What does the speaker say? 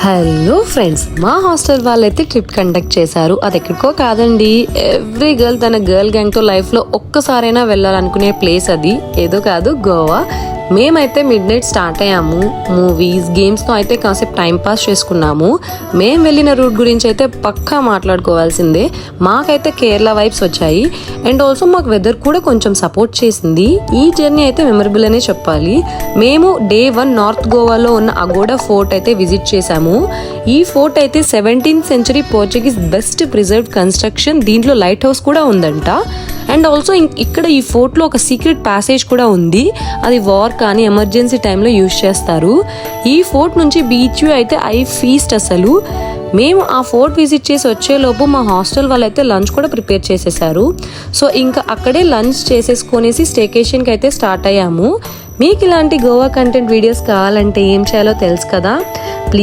Hello friends, మా hostel వాళ్ళైతే trip conduct చేశారు. అది ఎక్కడికో కాదండి, ఎవ్రీ గర్ల్ తన గర్ల్ గ్యాంగ్తో లైఫ్లో ఒక్కసారైనా వెళ్ళాలనుకునే ప్లేస్ అది. ఏదో కాదు, గోవా. మేమైతే మిడ్ నైట్ స్టార్ట్ అయ్యాము. మూవీస్, గేమ్స్తో అయితే కాసేపు టైం పాస్ చేసుకున్నాము. మేము వెళ్ళిన రూట్ గురించి అయితే పక్కా మాట్లాడుకోవాల్సిందే. మాకైతే కేరళ వైబ్స్ వచ్చాయి అండ్ ఆల్సో మాకు వెదర్ కూడా కొంచెం సపోర్ట్ చేసింది. ఈ జర్నీ అయితే మెమరబుల్ అనే చెప్పాలి. మేము డే 1 నార్త్ గోవాలో ఉన్న అగోడా ఫోర్ట్ అయితే విజిట్ చేశాము. ఈ ఫోర్ట్ అయితే 17th century Portuguese best preserved construction. దీంట్లో లైట్ హౌస్ కూడా ఉందంట. అండ్ ఆల్సో ఇక్కడ ఈ ఫోర్ట్లో ఒక సీక్రెట్ ప్యాసేజ్ కూడా ఉంది. అది వార్ కానీ ఎమర్జెన్సీ టైంలో యూజ్ చేస్తారు. ఈ ఫోర్ట్ నుంచి బీచ్ వ్యూ అయితే ఐ ఫీస్ట్ అసలు. మేము ఆ ఫోర్ట్ విజిట్ చేసి వచ్చేలోపు మా హాస్టల్ వాళ్ళైతే లంచ్ కూడా ప్రిపేర్ చేసేసారు. సో ఇంకా అక్కడే లంచ్ చేసేసుకొనేసి స్టేకేషన్కి అయితే స్టార్ట్ అయ్యాము. మీకు ఇలాంటి గోవా కంటెంట్ వీడియోస్ కావాలంటే ఏం చేయాలో తెలుసు కదా. ప్లీజ్